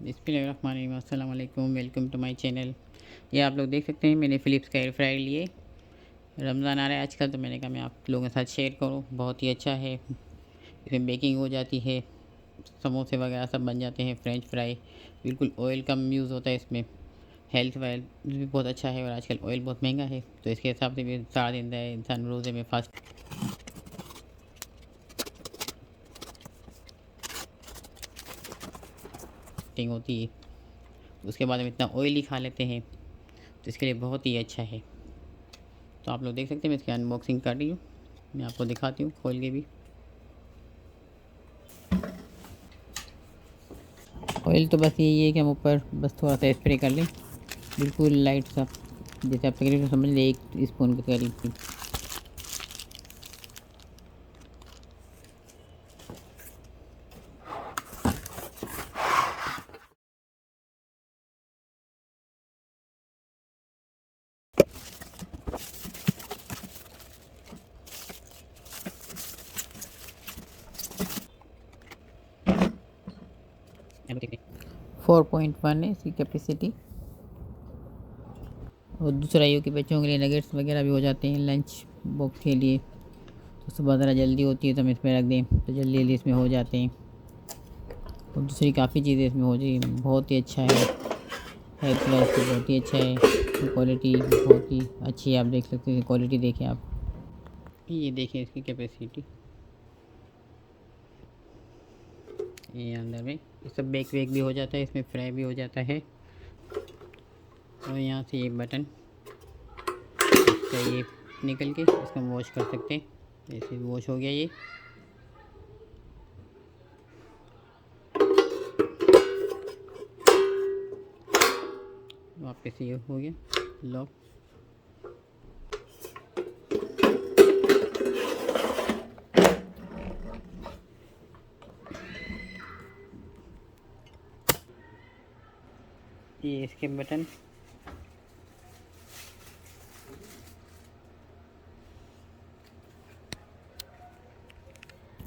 बिस्मिल्लाहिर्रहमानिर्रहीम। अस्सलाम वालेकुम, वेलकम टू माय चैनल। ये आप लोग देख सकते हैं मैंने फ़िलिप्स का एयर फ्रायर लिए। रमज़ान आ रहा है आजकल, तो मैंने कहा मैं आप लोगों के साथ शेयर करूं। बहुत ही अच्छा है, इसमें बेकिंग हो जाती है, समोसे वगैरह सब बन जाते हैं, फ्रेंच फ्राई। बिल्कुल ऑयल कम यूज़ होता है इसमें। हेल्थ वाइज भी बहुत अच्छा है, और आजकल ऑयल बहुत महंगा है, तो इसके हिसाब से भी सारा दिन रहे इंसान रोज़े में फास्टिंग होती है। उसके बाद हम इतना ऑयल ही खा लेते हैं, तो इसके लिए बहुत ही अच्छा है। तो आप लोग देख सकते हैं, मैं इसकी अनबॉक्सिंग कर रही हूँ। मैं आपको दिखाती हूँ खोल के भी। ऑयल तो बस यही है कि हम ऊपर बस थोड़ा सा स्प्रे कर लें, बिल्कुल लाइट सा, जैसे आप तकरीबन समझ लें 1 स्पून के करीब। 4.1 है इसकी कैपेसिटी। और दूसरा ये कि बच्चों के लिए नगेट्स वगैरह भी हो जाते हैं लंच बॉक्स के लिए, तो सुबह ज़रा जल्दी होती है तो हम इसमें रख दें तो जल्दी जल्दी इसमें हो जाते हैं। और दूसरी काफ़ी चीज़ें इसमें हो जाती हैं। बहुत ही अच्छा है, हेल्थ वाइज तो बहुत ही अच्छा है। क्वालिटी बहुत ही अच्छी है, आप देख सकते हैं। क्वालिटी देखें आप, ये देखें इसकी कैपेसिटी। ये अंदर में ये सब बेक वेक भी हो जाता है, इसमें फ्राई भी हो जाता है। और यहाँ से ये बटन, इसका ये निकल के इसको हम वॉश कर सकते हैं। ऐसे वॉश हो गया ये। वापस ये हो गया लॉक। ये इसके बटन,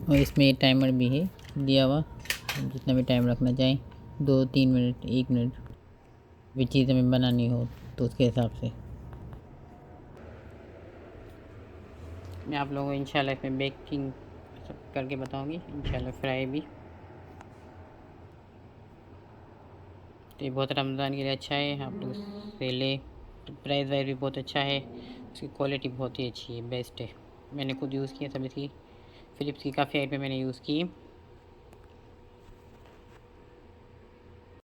और इसमें टाइमर भी है दिया हुआ, जितना भी टाइम रखना चाहें, 2-3 मिनट, 1 मिनट भी चीज़ हमें बनानी हो तो उसके हिसाब से। मैं आप लोगों को इंशाल्लाह इसमें बेकिंग सब करके बताऊंगी इंशाल्लाह, फ्राई भी। तो ये बहुत रमज़ान के लिए अच्छा है, आप लोग से लें। तो प्राइस वाइज भी बहुत अच्छा है, इसकी क्वालिटी बहुत ही अच्छी है, बेस्ट है। मैंने खुद यूज़ किया सब इसकी, फ़िलिप्स की काफ़ी आइटम मैंने यूज़ की।